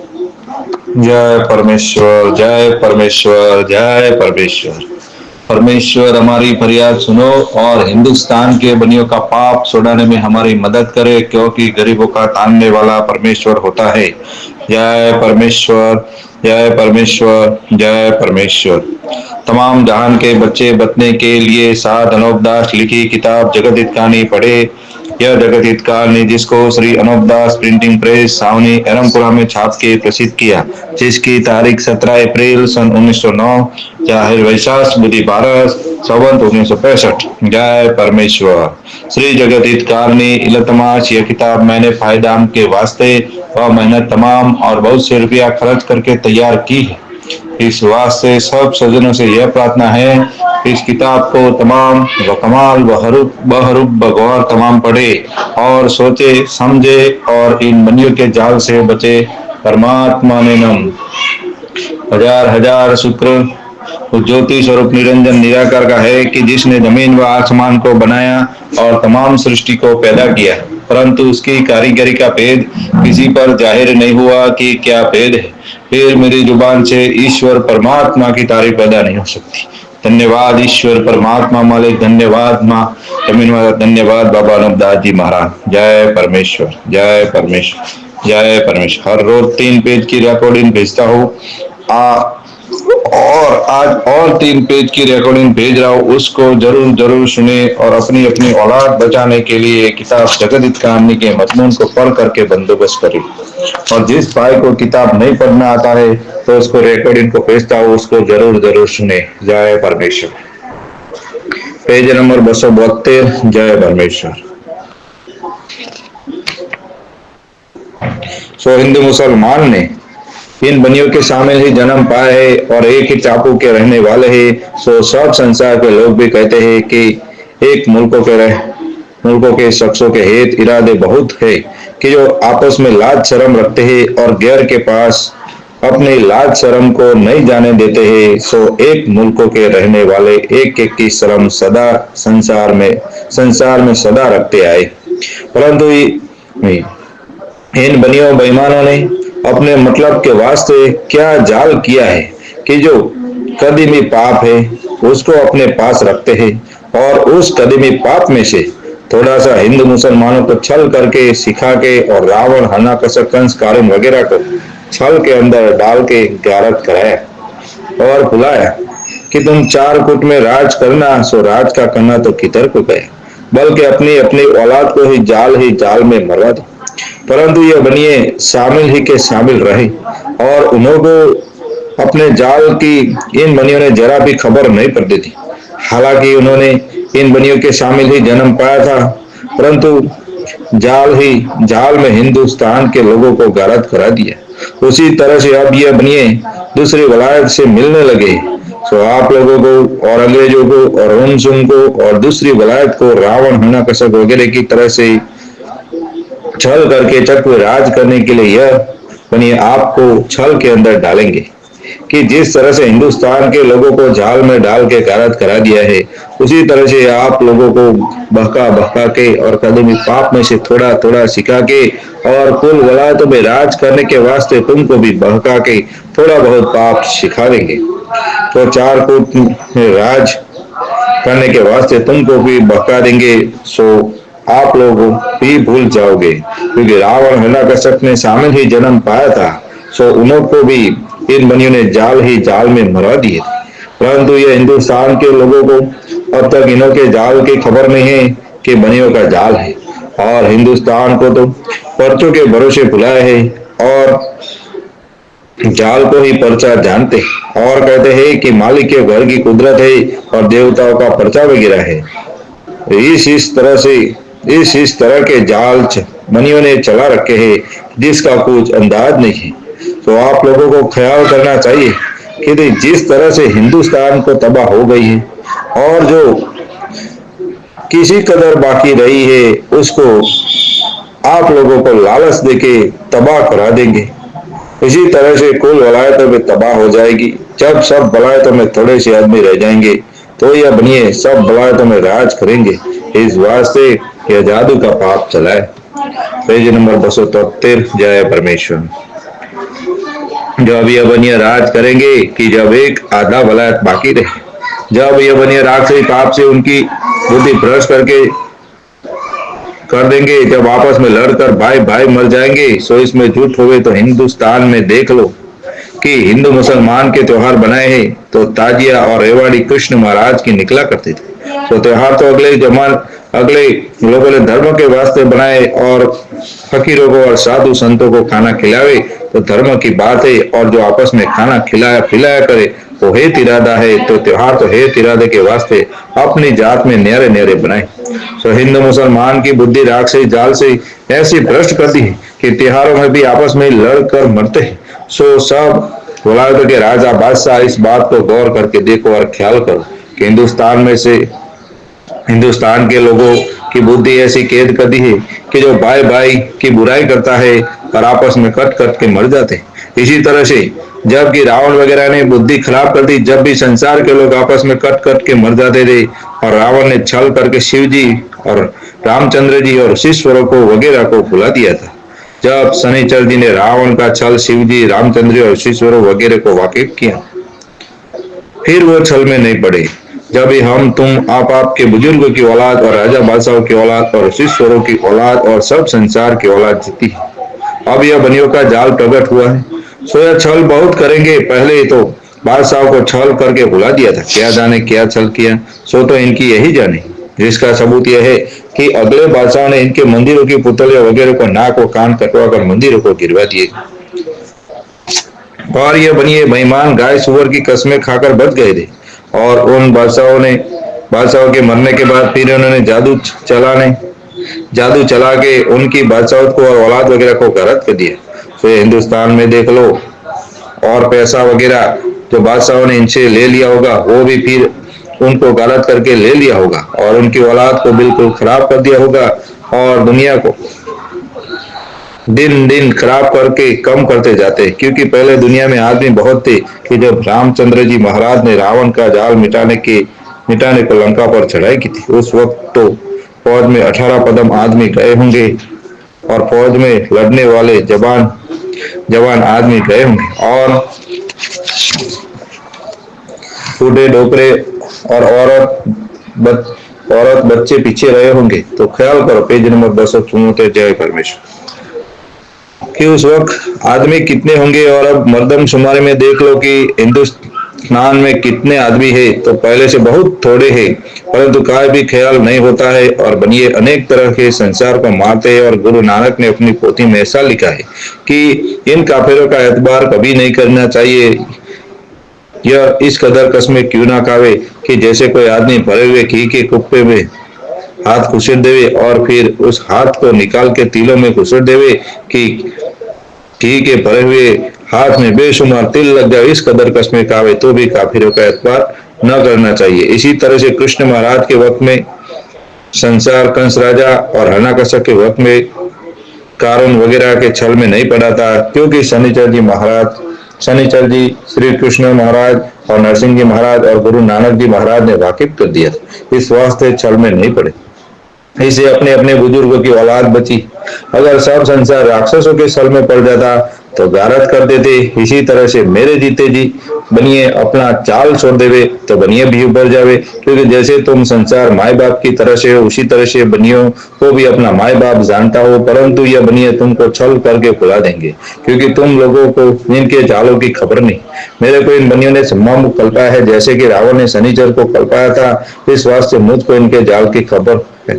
जय परमेश्वर, जय परमेश्वर, जय परमेश्वर। परमेश्वर हमारी फरियाद सुनो और हिंदुस्तान के बनियों का पाप छुड़ाने में हमारी मदद करे, क्योंकि गरीबों का तानने वाला परमेश्वर होता है। जय परमेश्वर, जय परमेश्वर, जय परमेश्वर। तमाम जहान के बच्चे बचने के लिए सात अनोपदास लिखी किताब जगत हित कहानी पढ़े। यह जगत हित कहानी जिसको श्री अनोपदास प्रिंटिंग प्रेस सावनी एरमपुरा में छाप के प्रसिद्ध किया, जिसकी तारीख 17 अप्रैल सन 1909, जाहिर वैशाख बुधि 12 संवत 1965। जय परमेश्वर। श्री जगत हित कहानी इलतमास यह किताब मैंने फायदाम के वास्ते व मेहनत तमाम और बहुत से रुपया खर्च करके तैयार की है। इस वास्ते सब सज्जनों से यह प्रार्थना है कि इस किताब को तमाम व कमाल व हरूफ बगौर तमाम पढ़े और सोचे समझे और इन बनियों के जाल से बचे। परमात्मा ने नम। हजार हजार शुक्र उस ज्योति स्वरूप निरंजन निराकार का है कि जिसने जमीन व आसमान को बनाया और तमाम सृष्टि को पैदा किया, परंतु उसकी कारीगरी का भेद किसी पर जाहिर नहीं हुआ कि क्या भेद है। फिर मेरी जुबान से ईश्वर परमात्मा की तारीफ पैदा नहीं हो सकती। धन्यवाद ईश्वर परमात्मा मालिक, धन्यवाद माँ जमीन वाला, धन्यवाद बाबा अनूपदास जी महाराज। जय परमेश्वर, जय परमेश्वर, जय परमेश्वर। हर रोज 3 पेज की रिकॉर्डिंग भेजता हूँ और आज और 3 पेज की रिकॉर्डिंग भेज रहा हूँ, उसको जरूर जरूर सुने और अपनी अपनी औलाद बचाने के लिए किताब जगत हित कहानी के मजमून को पढ़ करके बंदोबस्त करें। और जिस भाई को किताब नहीं पढ़ना आता है तो उसको रिकॉर्डिंग को भेजता हूँ, उसको जरूर जरूर सुने। जय परमेश्वर। Page number 272। जय परमेश्वर। सो हिंदू मुसलमान ने इन बनियों के शामिल ही जन्म पाया है और एक ही टापू के रहने वाले हैं। सो सब संसार के लोग भी कहते हैं कि एक मुल्कों के शख्सों के हित इरादे बहुत है कि जो आपस में लाज शर्म रखते हैं और गैर के पास अपनी लाज शर्म को नहीं जाने देते हैं। सो एक मुल्कों के रहने वाले एक एक की शर्म सदा संसार में सदा रखते आए। परंतु इन बनियों बेईमानों ने अपने मतलब के वास्ते क्या जाल किया है कि जो कदीमी पाप है उसको अपने पास रखते हैं और उस कदीमी पाप में से थोड़ा सा हिंदू मुसलमानों को छल करके सिखा के और रावण हरणाकशक कंस कारुन वगैरह को छल के अंदर डाल के गारत कराया और बुलाया कि तुम 4 फुट में राज करना। सो राज का करना तो किधर को गया, बल्कि अपनी अपनी औलाद को ही जाल में मरवा दो। परंतु ये बनिए शामिल ही के शामिल रहे और उन्होंने अपने जाल की इन बनियों ने जरा भी खबर नहीं पड़ती थी। हालांकि उन्होंने इन बनियों के शामिल ही जन्म पाया था, परंतु जाल में हिंदुस्तान के लोगों को गारत करा दिया। उसी तरह से अब ये बनिए दूसरी वलायत से मिलने लगे। तो आप लोगों को और अंग्रेजों को और उन को और दूसरी वलायत को रावण हरणाकशक वगैरह की तरह से छल करके चक्र राज करने के लिए यह बनिए आपको छल के अंदर डालेंगे कि जिस तरह से हिंदुस्तान के लोगों को जाल में डाल के गारत करा दिया है, उसी तरह से आप लोगों को बहका बहका के और कदमी पाप में से थोड़ा थोड़ा सिखा के और कुल वलायतों में राज करने के वास्ते तुमको भी बहका के थोड़ा बहुत पाप सिखा देंगे। तो 4 फुट में राज करने के वास्ते तुमको भी बहका देंगे। सो आप लोग भी भूल जाओगे, क्योंकि रावण हरणाकशक ने शामिल ही जन्म पाया था। सो उनको भी इन बनियों ने जाल में मरवा दिए। परंतु ये हिंदुस्तान के लोगों को अब तक इन्हों के जाल की खबर नहीं है कि बनियों का जाल है, और हिंदुस्तान को तो पर्चों के भरोसे बुलाया है और जाल को ही पर्चा जानते और कहते हैं कि मालिक के घर की कुदरत है और देवताओं का पर्चा वगैरह है। इस तरह के जाल बनियों ने चला रखे हैं जिसका कुछ अंदाज नहीं है। तो आप लोगों को ख्याल करना चाहिए कि जिस तरह से हिंदुस्तान को तबाह हो गई है और जो किसी कदर बाकी रही है उसको आप लोगों को लालच देके तबाह करा देंगे। इसी तरह से कुल वलायतों में तबाह हो जाएगी। जब सब वलायतों में थोड़े से आदमी रह जाएंगे तो यह बनिए सब वलायतों में राज करेंगे। इस वास्ते यह जादू का पाप चला है। Page number 273। जय परमेश्वर। जब यह बनिया राज करेंगे कि जब एक आधा वलायत बाकी रहे, जब यह बनिया राक्षसी पाप से उनकी बुद्धि भ्रष्ट करके कर देंगे, जब आपस में लड़कर भाई भाई मर जाएंगे, सो इसमें झूठ होवे तो हिंदुस्तान में देख लो कि हिंदू मुसलमान के त्योहार बनाए हैं तो ताजिया और रेवाड़ी कृष्ण महाराज की निकला करते थे। तो त्योहार तो अगले लोगों ने धर्म के वास्ते बनाए और फकीरों को और साधु संतों को खाना खिलावे तो धर्म की बात है, और जो आपस में खाना खिलाया पिलाया करे वो हेत इरादा है, तो त्योहार तो हेत इरादे के वास्ते अपनी जात में न्यारे न्यारे बनाए। सो हिंदू मुसलमान की बुद्धि राक्षसी जाल से ऐसी भ्रष्ट करती है कि त्योहारों में भी आपस में लड़कर मरते हैं। सो सब वलायतों के राजा बादशाह इस बात को गौर करके देखो और ख्याल करो कि हिंदुस्तान के लोगों की बुद्धि ऐसी कैद कर दी है कि जो भाई भाई की बुराई करता है और आपस में कट कट के मर जाते हैं। इसी तरह से जबकि रावण वगैरह ने बुद्धि खराब कर दी, जब भी संसार के लोग आपस में कट कट के मर जाते थे और रावण ने छल करके शिव जी और रामचंद्र जी और शिश्वरों को वगैरह को भुला दिया था। जब शनिचर जी ने रावण का छल शिव जी रामचंद्र जी और शिश्वरों वगैरह को वाकिफ किया, फिर वो छल में नहीं पड़े। जब भी हम तुम आप के बुजुर्गों की औलाद और राजा बादशाहों की औलाद और शिष्यरों की औलाद और सब संसार की औलाद जीती है। अब यह बनियों का जाल प्रकट हुआ है, सो यह छल बहुत करेंगे। पहले तो बादशाहों को छल करके भुला दिया था, क्या जाने क्या छल किया, सो तो इनकी यही जाने। जिसका सबूत यह है कि अगले बादशाह ने इनके मंदिरों की पुतलियों वगैरह को नाक और कान कटवा कर मंदिरों को गिरवा दिए, और ये बनिए बेईमान गाय सुअर की कस्में खाकर बच गए थे। और उन बादशाहों के मरने के बाद फिर उन्होंने जादू चला के उनकी बादशाहत को और औलाद वगैरह को गलत कर दिया। तो हिंदुस्तान में देख लो, और पैसा वगैरह जो बादशाहों ने इनसे ले लिया होगा वो भी फिर उनको गलत करके ले लिया होगा और उनकी औलाद को बिल्कुल खराब कर दिया होगा, और दुनिया को दिन दिन खराब करके कम करते जाते। क्योंकि पहले दुनिया में आदमी बहुत थे कि जब रामचंद्र जी महाराज ने रावण का जाल मिटाने को लंका पर चढ़ाई की थी, उस वक्त तो फौज में 18 कदम आदमी गए होंगे और फौज में लड़ने वाले जवान आदमी गए होंगे, और बूढ़े डोकरे और औरत बच्चे पीछे रहे होंगे। तो ख्याल करो, पेज नंबर 274, जय परमेश्वर, कि उस वक्त आदमी कितने होंगे। और अब मर्दमशुमारी में देख लो कि हिंदुस्तान में कितने आदमी है, तो पहले से बहुत थोड़े हैं, परंतु काय भी ख्याल नहीं होता है और बनिए अनेक तरह के संसार को मारते हैं। और गुरु नानक ने अपनी पोथी में ऐसा लिखा है कि इन काफिरों का एतबार कभी नहीं करना चाहिए। यह इस कदर कसमें क्यों ना खावे कि जैसे कोई आदमी भरे हुए घी के कुप्पे में हाथ घुसेड़ देवे और फिर उस हाथ को निकाल के तिलों में घुसेड़ देवे कि घी के भरे हुए हाथ में बेशुमार तिल लग जाए। इस कदर कसमें खावे तो भी काफिरों का एतबार न करना चाहिए। इसी तरह से कृष्ण महाराज के वक्त में संसार कंस राजा और हरणाकश्यप के वक्त में कारण वगैरह के छल में नहीं पड़ा था, क्योंकि शनिचर जी श्री कृष्ण महाराज और नरसिंह जी महाराज और गुरु नानक जी महाराज ने वाकिफ कर दिया, इस वास्ते छल में नहीं पड़े। इसे अपने अपने बुजुर्गों की औलाद बची। अगर सब संसार राक्षसों के छल में पड़ जाता तो गारत कर देते। इसी तरह से मेरे जीते जी बनिए अपना चाल छोड़ देवे तो बनिए भी उभर जावे, क्योंकि जैसे तुम संसार माए बाप की तरह से हो उसी तरह से बनियों को भी अपना माए बाप जानता हो, परंतु यह बनिए तुमको छल करके भुला देंगे, क्योंकि तुम लोगों को इनके चालों की खबर नहीं। मेरे को इन बनियों ने सम्मान कल्पाया है, जैसे कि रावण ने शनिचर को कल्पाया था, इस वास्ते मुझको इनके जाल की खबर है,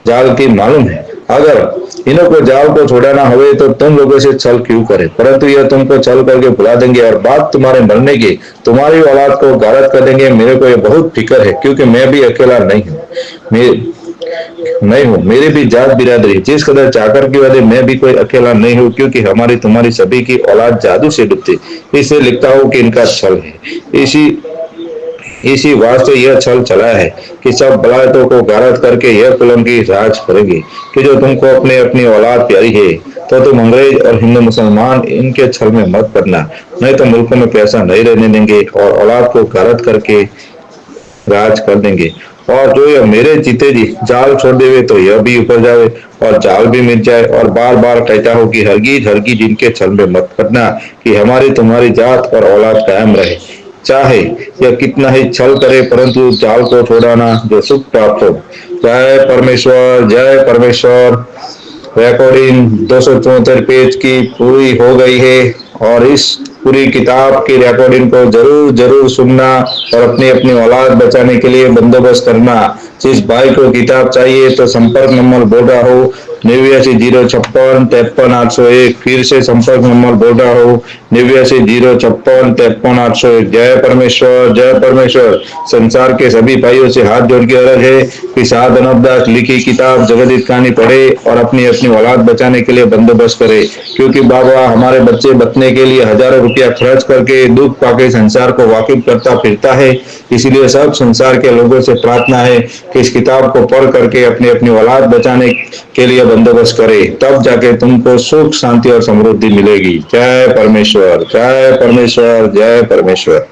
जाल की मालूम है। अगर इन्हों को जाल को छोड़ाना हो तो तुम लोगों से छल क्यों करे, परंतु यह तुमको छल करके भुला देंगे और बात तुम्हारे मरने की तुम्हारी औलाद को गारत कर देंगे। मेरे को यह बहुत फिक्र है, क्योंकि मैं भी अकेला नहीं हूँ, मेरी भी जात बिरादरी जिस कदर चाकर की वजह मैं भी कोई अकेला नहीं हूँ, क्योंकि हमारी तुम्हारी सभी की औलाद जादू से डूबती। इससे लिखता हूँ कि इनका छल है। इसी वास्ते यह छल चला है कि सब बलायतों को गारत करके यह कुलम की राज करेंगे कि जो तुमको अपने अपनी औलाद प्यारी है, तो तुम अंग्रेज और हिंदू मुसलमान इनके छल में मत पड़ना, नहीं तो मुल्कों में पैसा नहीं रहने देंगे और औलाद को गारत करके राज कर देंगे। और जो यह मेरे जीते जी जाल छोड़ देवे तो यह भी ऊपर जावे और जाल भी मिट जाए। और बार बार कहता हो कि हरगिज इनके छल में मत पड़ना, कि हमारी तुम्हारी जात और औलाद कायम रहे। चाहे यह कितना ही छल करे, परंतु जाल को छोड़ाना जो सुख प्राप्त हो। जय परमेश्वर, जय परमेश्वर। रिकॉर्डिंग 274 पेज की पूरी हो गई है। और इस पूरी किताब की रिकॉर्डिंग को जरूर जरूर सुनना और अपनी अपनी औलाद बचाने के लिए बंदोबस्त करना। जिस भाई को किताब चाहिए तो संपर्क नंबर बोल रहा हो 89 056 53 801। फिर से संपर्क नंबर बोल रहा हो 89 056 53 801। जय परमेश्वर, जय परमेश्वर। संसार के सभी भाइयों से हाथ जोड़ के अर्ज है कि साध अनबदास लिखी किताब जगदीत कहानी पढ़े और अपनी अपनी औलाद बचाने के लिए बंदोबस्त करे। क्योंकि बाबा हमारे बच्चे बचने के लिए हजारों रुपया खर्च करके दुख पाके संसार को वाकिफ करता फिरता है। इसलिए सब संसार के लोगों से प्रार्थना है कि इस किताब को पढ़ करके अपनी अपनी औलाद बचाने के लिए बंदोबस्त करे, तब जाके तुमको सुख शांति और समृद्धि मिलेगी। जय परमेश्वर, जय परमेश्वर, जय परमेश्वर।